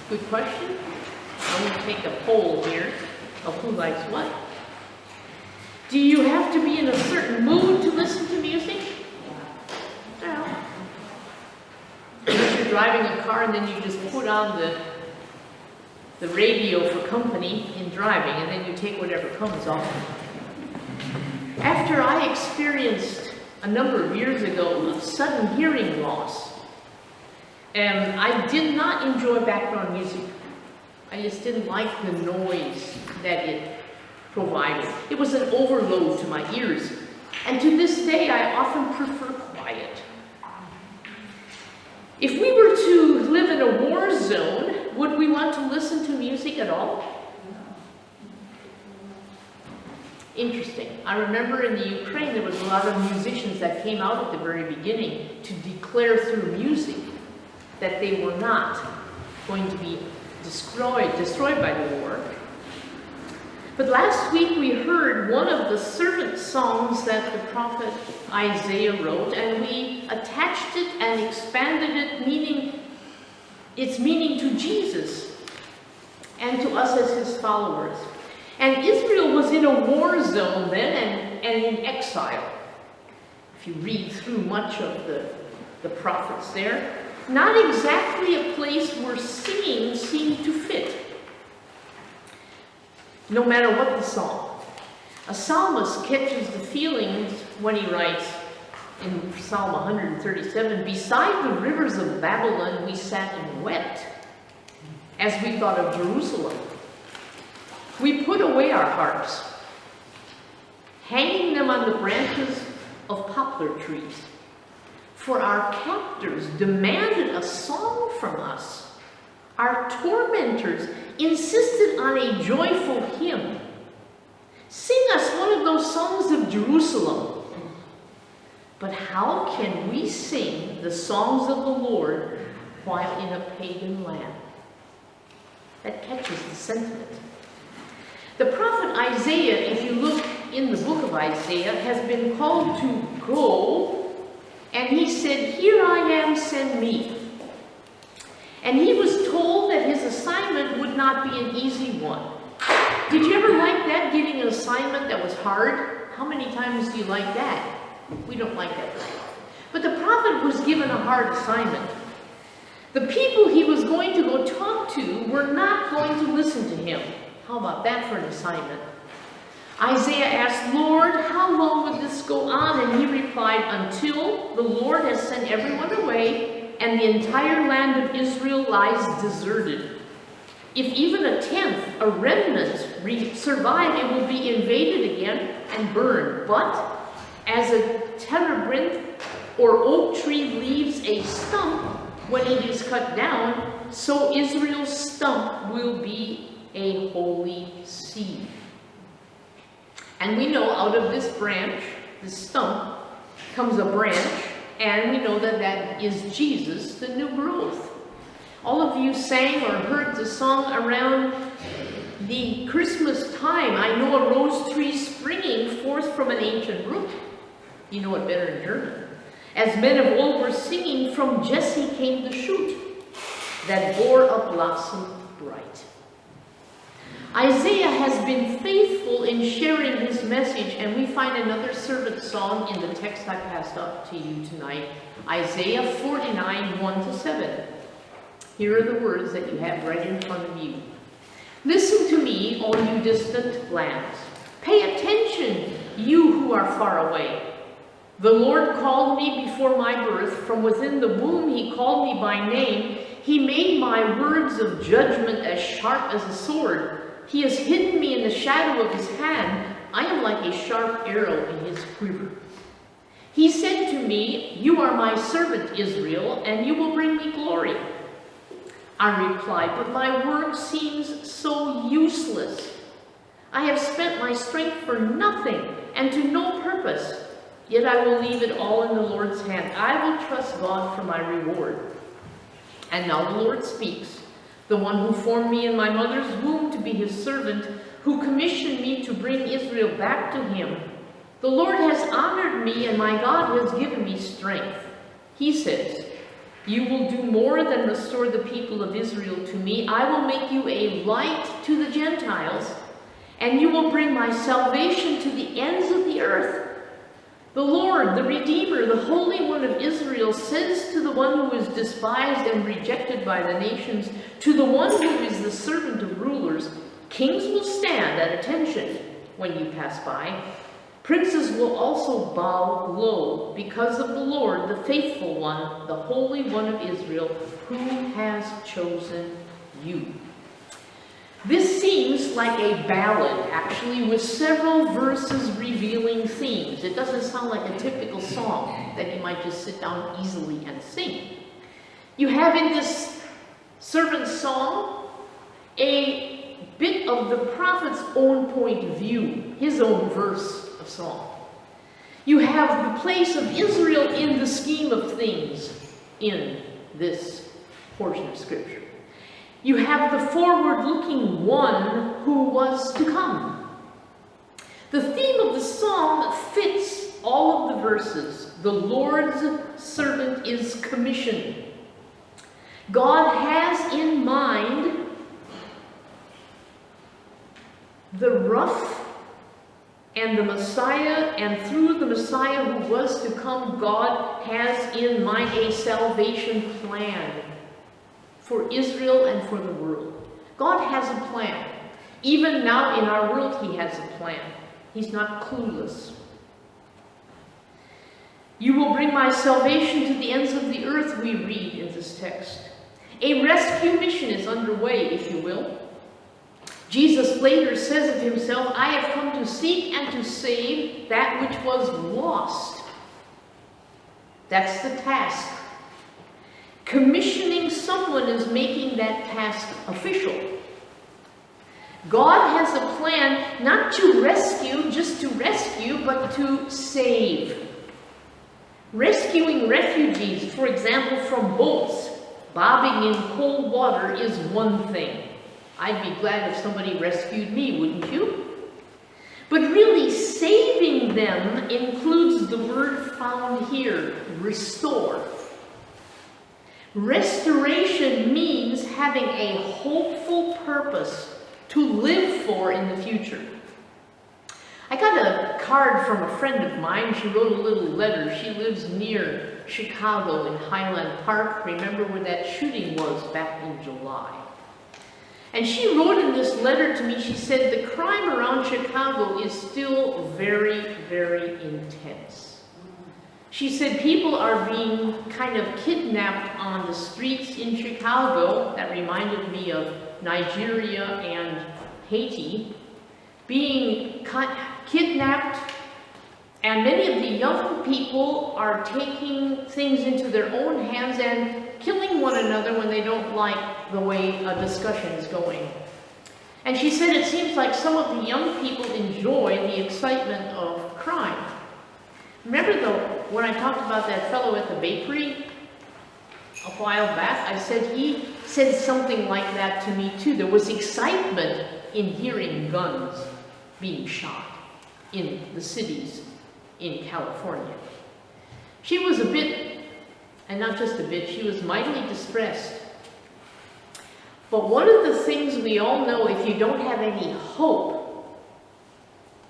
Good question. I'm going to take a poll here of who likes what. Do you have to be in a certain mood to listen to music? No. Unless you're driving a car and then you just put on the radio for company in driving, and then you take whatever comes off. After I experienced a number of years ago of sudden hearing loss, I did not enjoy background music. I just didn't like the noise that it provided. It was an overload to my ears. And to this day, I often prefer quiet. If we were to live in a war zone, would we want to listen to music at all? Interesting. I remember in the Ukraine, there was a lot of musicians that came out at the very beginning to declare through music that they were not going to be destroyed by the war. But last week we heard one of the servant songs that the prophet Isaiah wrote, and we attached it and expanded it, its meaning to Jesus and to us as his followers. And Israel was in a war zone then and in exile. If you read through much of the prophets there, not exactly a place where singing seemed to fit. No matter what the psalm. A psalmist catches the feelings when he writes in Psalm 137, "Beside the rivers of Babylon we sat and wept, as we thought of Jerusalem. We put away our harps, hanging them on the branches of poplar trees. For our captors demanded a song from us. Our tormentors insisted on a joyful hymn. Sing us one of those songs of Jerusalem." But how can we sing the songs of the Lord while in a pagan land? That catches the sentiment. The prophet Isaiah, if you look in the book of Isaiah, has been called to go, and he said, "Here I am, send me." And he was told that his assignment would not be an easy one. Did you ever like that, getting an assignment that was hard? How many times do you like that? We don't like that very often. But the prophet was given a hard assignment. The people he was going to go talk to were not going to listen to him. How about that for an assignment? Isaiah asked, "Lord, how long will this go on?" And he replied, "Until the Lord has sent everyone away and the entire land of Israel lies deserted. If even a tenth, a remnant, survive, it will be invaded again and burned. But as a terebinth or oak tree leaves a stump when it is cut down, so Israel's stump will be a holy seed." And we know out of this branch, this stump, comes a branch, and we know that that is Jesus, the new growth. All of you sang or heard the song around the Christmas time, "I know a rose tree springing forth from an ancient root." You know it better in German. "As men of old were singing, from Jesse came the shoot that bore a blossom bright." Isaiah has been faithful in sharing his message, and we find another servant song in the text I passed up to you tonight, Isaiah 49, 1-7. Here are the words that you have right in front of you. "Listen to me, all you distant lands. Pay attention, you who are far away. The Lord called me before my birth. From within the womb he called me by name. He made my words of judgment as sharp as a sword. He has hidden me in the shadow of his hand. I am like a sharp arrow in his quiver. He said to me, 'You are my servant, Israel, and you will bring me glory.' I replied, 'But my word seems so useless. I have spent my strength for nothing and to no purpose. Yet I will leave it all in the Lord's hand. I will trust God for my reward.' And now the Lord speaks, the one who formed me in my mother's womb to be his servant, who commissioned me to bring Israel back to him. The Lord has honored me, and my God has given me strength. He says, You will do more than restore the people of Israel to me. I will make you a light to the Gentiles, and you will bring my salvation to the ends of the earth. The Lord, the Redeemer, the Holy One of Israel, says to the one who is despised and rejected by the nations, to the one who is the servant of rulers, kings will stand at attention when you pass by. Princes will also bow low because of the Lord, the faithful one, the Holy One of Israel, who has chosen you. This seems like a ballad, actually, with several verses revealing themes. It doesn't sound like a typical song that you might just sit down easily and sing. You have in this servant's song a bit of the prophet's own point of view, his own verse of song. You have the place of Israel in the scheme of things in this portion of Scripture. You have the forward-looking one who was to come. The theme of the song fits all of the verses. The Lord's servant is commissioned. God has in mind the rough and the Messiah, and through the Messiah who was to come, God has in mind a salvation plan for Israel and for the world. God has a plan. Even now in our world, he has a plan. He's not clueless. You will bring my salvation to the ends of the earth, we read in this text. A rescue mission is underway, if you will. Jesus later says of himself, I have come to seek and to save that which was lost. That's the task. Commissioning someone is making that task official. God has a plan not to rescue, just to rescue, but to save. Rescuing refugees, for example, from boats bobbing in cold water is one thing. I'd be glad if somebody rescued me, wouldn't you? But really, saving them includes the word found here, restore. Restoration means having a hopeful purpose to live for in the future. I got a card from a friend of mine. She wrote a little letter. She lives near Chicago in Highland Park. Remember where that shooting was back in July? And she wrote in this letter to me, she said, the crime around Chicago is still very, very intense. She said people are being kind of kidnapped on the streets in Chicago. That reminded me of Nigeria and Haiti. Being kidnapped, and many of the young people are taking things into their own hands and killing one another when they don't like the way a discussion is going. And she said it seems like some of the young people enjoy the excitement of crime. Remember though, when I talked about that fellow at the bakery a while back, I said he said something like that to me too. There was excitement in hearing guns being shot in the cities in California. She was a bit, and not just a bit, she was mightily distressed. But one of the things we all know, if you don't have any hope,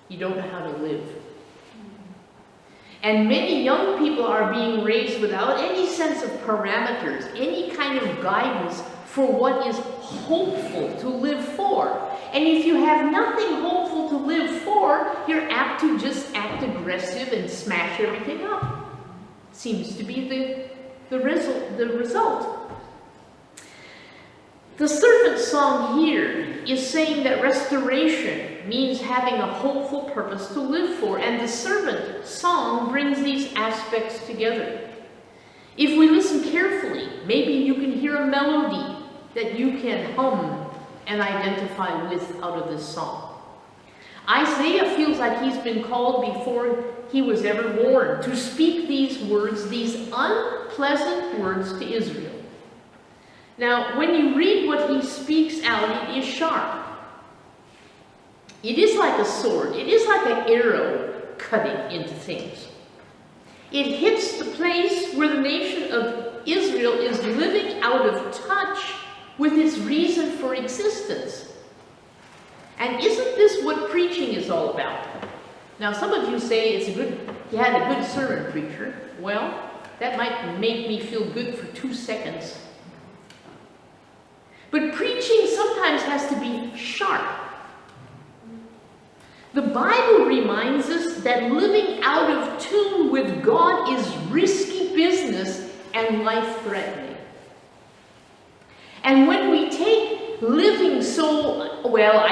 you don't know how to live. And many young people are being raised without any sense of parameters, any kind of guidance for what is hopeful to live for. And if you have nothing hopeful to live for, you're apt to just act aggressive and smash everything up. Seems to be the result. The servant song here is saying that restoration means having a hopeful purpose to live for, and the servant song brings these aspects together. If we listen carefully, maybe you can hear a melody that you can hum and identify with out of this song. Isaiah feels like he's been called before he was ever born to speak these words, these unpleasant words to Israel. Now, when you read what he speaks out, it is sharp. It is like a sword. It is like an arrow cutting into things. It hits the place where the nation of Israel is living out of touch with its reason for existence. And isn't this what preaching is all about? Now, some of you say you had a good sermon, preacher. Well, that might make me feel good for 2 seconds. But preaching sometimes has to be sharp. The Bible reminds us that living out of tune with God is risky business and life-threatening. And when we take living so, well,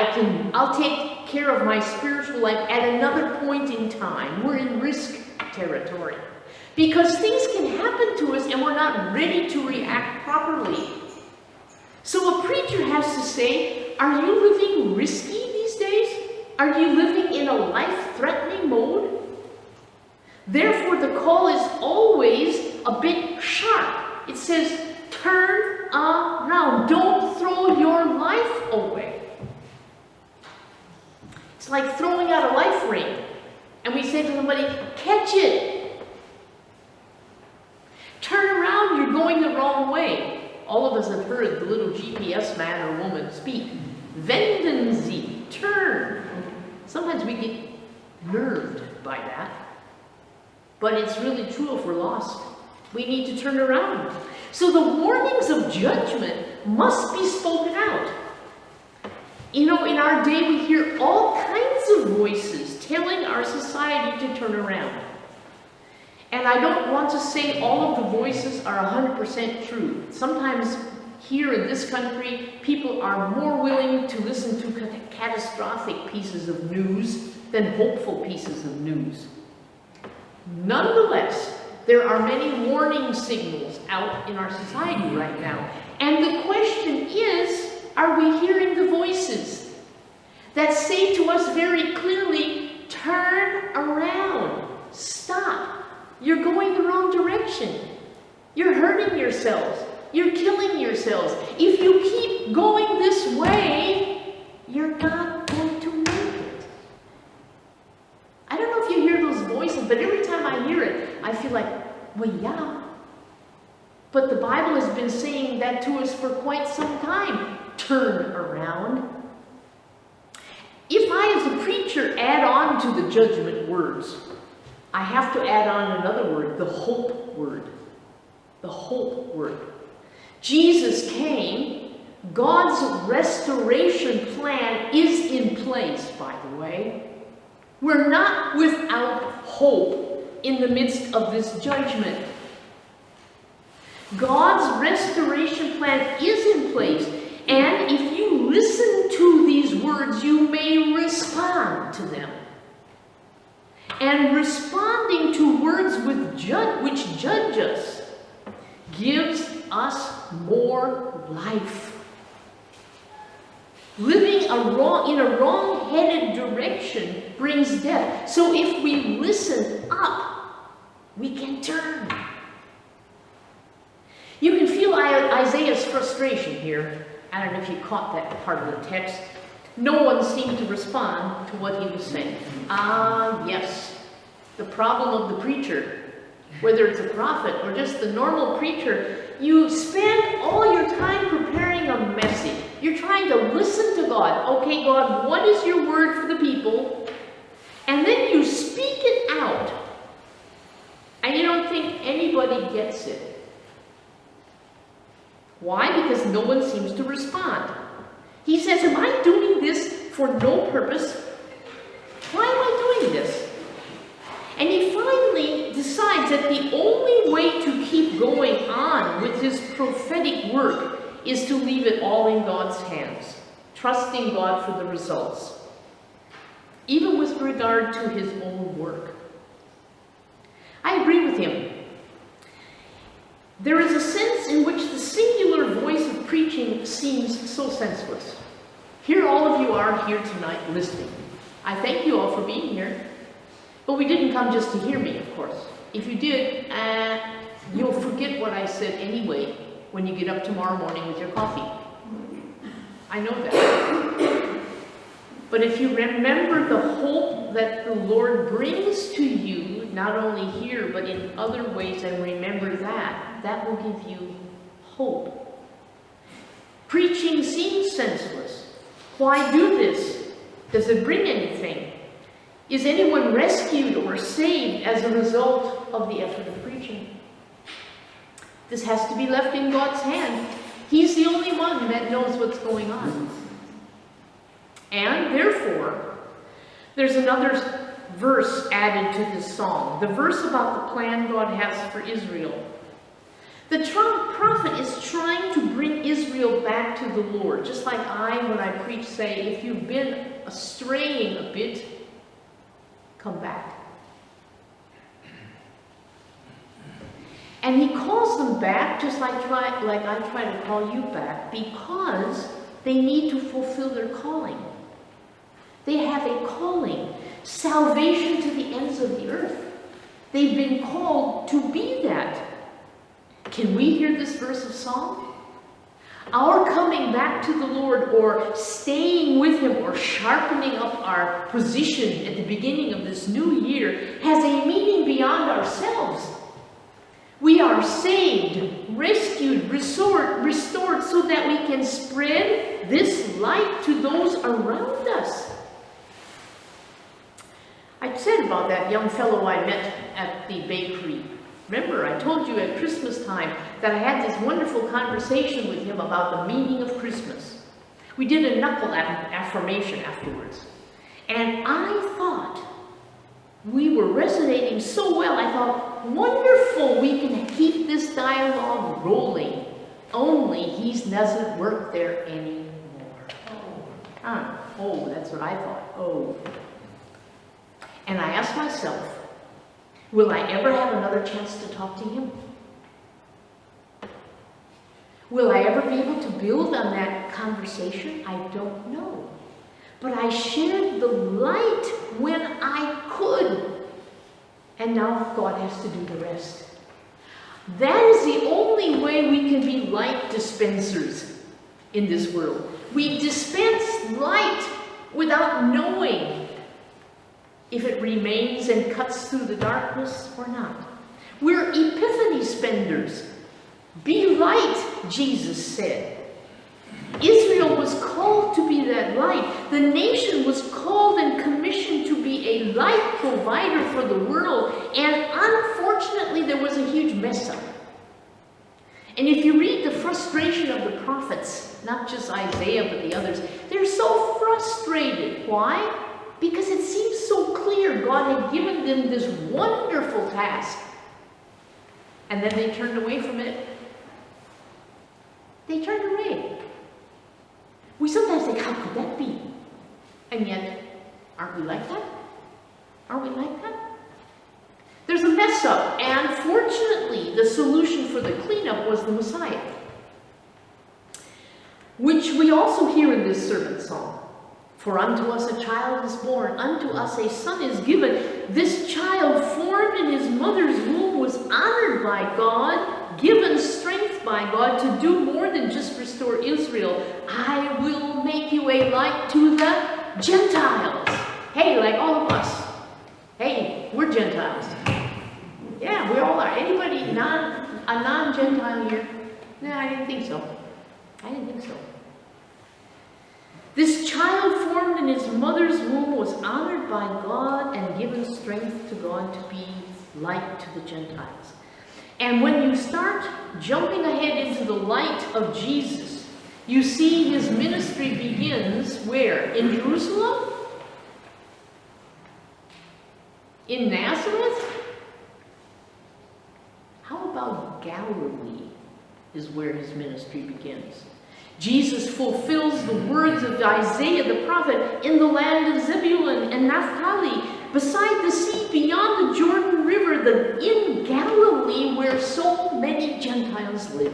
I'll take care of my spiritual life at another point in time, we're in risk territory. Because things can happen to us and we're not ready to react properly. So a preacher has to say, are you living risky these days? Are you living in a life-threatening mode? Therefore, the call is always a bit sharp. It says, turn around. Don't throw your life away. It's like throwing out a life ring. And we say to somebody, catch it. Turn around, you're going the wrong way. All of us have heard the little GPS man or woman speak. Wenden Sie, turn. Sometimes we get nerved by that. But it's really true if we're lost. We need to turn around. So the warnings of judgment must be spoken out. You know, in our day we hear all kinds of voices telling our society to turn around. And I don't want to say all of the voices are 100% true. Sometimes here in this country, people are more willing to listen to catastrophic pieces of news than hopeful pieces of news. Nonetheless, there are many warning signals out in our society right now. And the question is, are we hearing the voices that say to us very clearly, turn around, stop. You're going the wrong direction. You're hurting yourselves. You're killing yourselves. If you keep going this way, you're not going to make it. I don't know if you hear those voices, but every time I hear it, I feel like, well, yeah. But the Bible has been saying that to us for quite some time. Turn around. If I, as a preacher, add on to the judgment words, I have to add on another word, the hope word. The hope word. Jesus came. God's restoration plan is in place, by the way. We're not without hope in the midst of this judgment. God's restoration plan is in place. And if you listen to these words, you may respond to them. And responding to words which judge us gives us more life. Living in a wrong-headed direction brings death. So if we listen up, we can turn. You can feel Isaiah's frustration here. I don't know if you caught that part of the text. No one seemed to respond to what he was saying. Ah, yes. The problem of the preacher, whether it's a prophet or just the normal preacher, you spend all your time preparing a message. You're trying to listen to God. Okay, God, what is your word for the people? And then you speak it out. And you don't think anybody gets it. Why? Because no one seems to respond. He says, am I doing this for no purpose? Why am I doing this? And he finally decides that the only way to keep going on with his prophetic work is to leave it all in God's hands, trusting God for the results, even with regard to his own work. I agree with him. There is a sense in which the singular voice of preaching seems so senseless. Here all of you are here tonight listening. I thank you all for being here. But we didn't come just to hear me, of course. If you did, you'll forget what I said anyway when you get up tomorrow morning with your coffee. I know that. But if you remember the hope that the Lord brings to you, not only here, but in other ways, and remember that, that will give you hope. Preaching seems senseless. Why do this? Does it bring anything? Is anyone rescued or saved as a result of the effort of preaching? This has to be left in God's hand. He's the only one that knows what's going on. And therefore, there's another verse added to this song, the verse about the plan God has for Israel. The prophet is trying to bring Israel back to the Lord, just like when I preach, say, if you've been straying a bit, come back. And he calls them back, just like I try to call you back, because they need to fulfill their calling. They have a calling, salvation to the ends of the earth. They've been called to be that. Can we hear this verse of song? Our coming back to the Lord, or staying with Him, or sharpening up our position at the beginning of this new year, has a meaning beyond ourselves. We are saved, rescued, restored so that we can spread this light to those around us. I said about that young fellow I met at the bakery. Remember, I told you at Christmas time that I had this wonderful conversation with him about the meaning of Christmas. We did a knuckle affirmation afterwards. And I thought we were resonating so well. I thought, wonderful, we can keep this dialogue rolling. Only he doesn't work there anymore. Oh, that's what I thought. Oh. And I asked myself, will I ever have another chance to talk to him? Will I ever be able to build on that conversation? I don't know. But I shared the light when I could. And now God has to do the rest. That is the only way we can be light dispensers in this world. We dispense light without knowing if it remains and cuts through the darkness or not. We're epiphany spenders. Be light, Jesus said. Israel was called to be that light. The nation was called and commissioned to be a light provider for the world. And unfortunately, there was a huge mess up. And if you read the frustration of the prophets, not just Isaiah, but the others, they're so frustrated. Why? Because it seems so clear God had given them this wonderful task. And then they turned away from it. They turned away. We sometimes think, how could that be? And yet, aren't we like that? Aren't we like that? There's a mess up, and fortunately, the solution for the cleanup was the Messiah, which we also hear in this servant song. For unto us a child is born, unto us a son is given. This child, formed in his mother's womb, was honored by God, given strength by God to do more than just restore Israel. I will make you a light to the Gentiles. Hey, like all of us. Hey, we're Gentiles. Yeah, we all are. Anybody a non-Gentile here? No, I didn't think so. I didn't think so. This child formed in his mother's womb was honored by God and given strength to God to be light to the Gentiles. And when you start jumping ahead into the light of Jesus, you see his ministry begins where? In Jerusalem? In Nazareth? How about Galilee is where his ministry begins? Jesus fulfills the words of Isaiah the prophet in the land of Zebulun and Naphtali, beside the sea beyond the Jordan River, in Galilee where so many Gentiles live.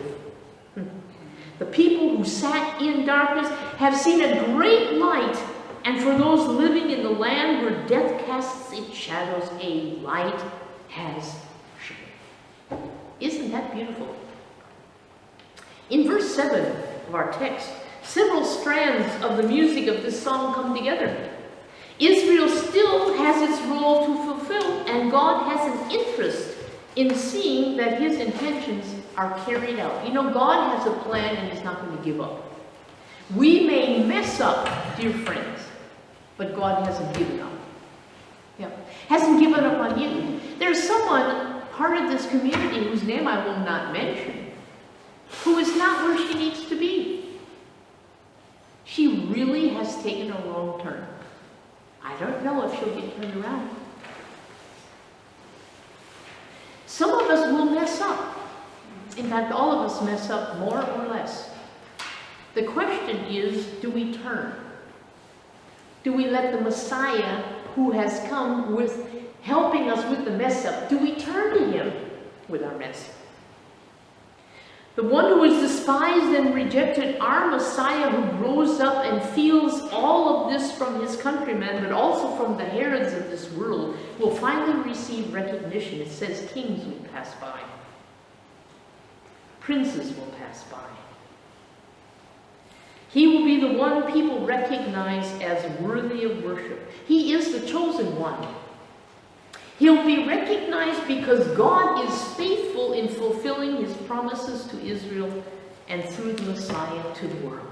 The people who sat in darkness have seen a great light, and for those living in the land where death casts its shadows, a light has shone. Isn't that beautiful? In verse 7 of our text, Several strands of the music of this song come together. Israel still has its role to fulfill, and God has an interest in seeing that his intentions are carried out. You know, God has a plan and he's not going to give up. We may mess up, dear friends, but God hasn't given up. Yeah. Hasn't given up on you. There's someone, part of this community, whose name I will not mention, who is not where she needs to be. She really has taken a wrong turn. I don't know if she'll get turned around. Some of us will mess up. In fact, all of us mess up more or less. The question is, do we turn? Do we let the Messiah who has come with helping us with the mess up, do we turn to him with our mess? The one who is despised and rejected, our Messiah who grows up and feels all of this from his countrymen, but also from the Herods of this world, will finally receive recognition. It says kings will pass by. Princes will pass by. He will be the one people recognize as worthy of worship. He is the chosen one. He'll be recognized because God is faithful in fulfilling his promises to Israel and through the Messiah to the world.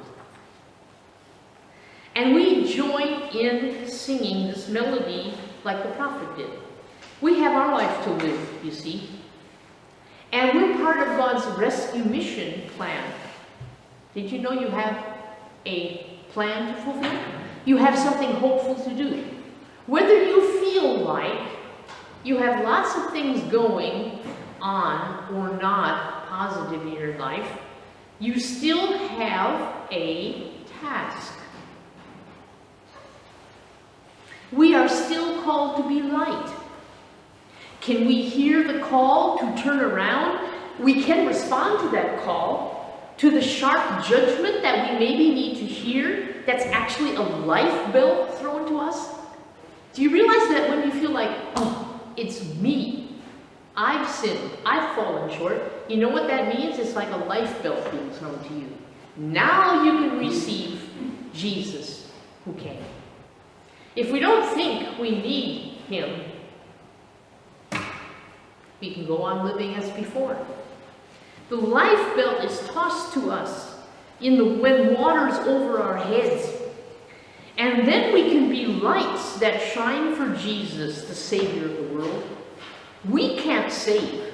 And we join in singing this melody like the prophet did. We have our life to live, you see. And we're part of God's rescue mission plan. Did you know you have a plan to fulfill? You have something hopeful to do. Whether you feel like you have lots of things going on or not positive in your life, you still have a task. We are still called to be light. Can we hear the call to turn around? We can respond to that call, to the sharp judgment that we maybe need to hear that's actually a life belt thrown to us. Do you realize that when you feel like, oh, it's me, I've sinned, I've fallen short, you know what that means? It's like a life belt being thrown to you. Now you can receive Jesus who came. If we don't think we need him, we can go on living as before. The life belt is tossed to us when water's over our heads. And then we can be lights that shine for Jesus, the Savior of the world. We can't save.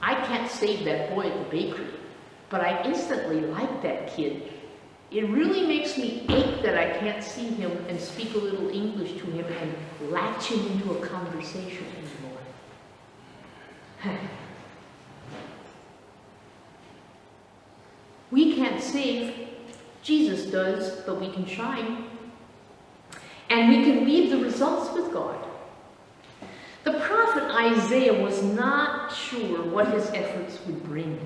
I can't save that boy at the bakery, but I instantly like that kid. It really makes me ache that I can't see him and speak a little English to him and latch him into a conversation anymore. We can't save. Jesus does, but we can shine. And we can leave the results with God. The prophet Isaiah was not sure what his efforts would bring,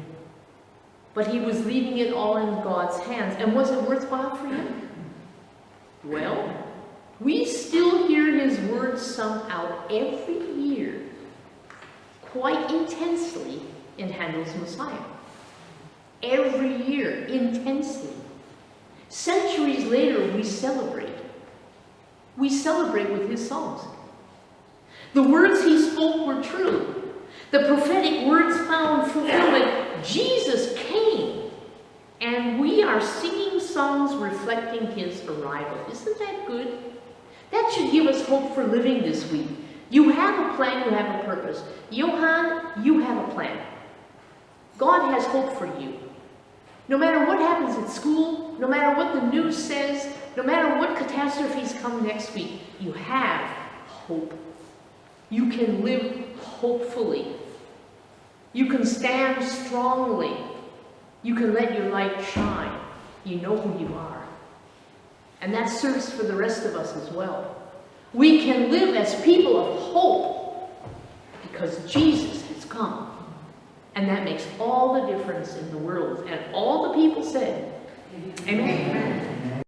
but he was leaving it all in God's hands. And was it worthwhile for him? Well, we still hear his words sung out every year, quite intensely, in Handel's Messiah. Every year, intensely. Centuries later, we celebrate. We celebrate with his songs. The words he spoke were true. The prophetic words found fulfillment. Jesus came. And we are singing songs reflecting his arrival. Isn't that good? That should give us hope for living this week. You have a plan, you have a purpose. Johann, you have a plan. God has hope for you. No matter what happens at school, no matter what the news says, no matter what catastrophes come next week, you have hope. You can live hopefully. You can stand strongly. You can let your light shine. You know who you are. And that serves for the rest of us as well. We can live as people of hope because Jesus has come. And that makes all the difference in the world. And all the people said, Amen. Amen.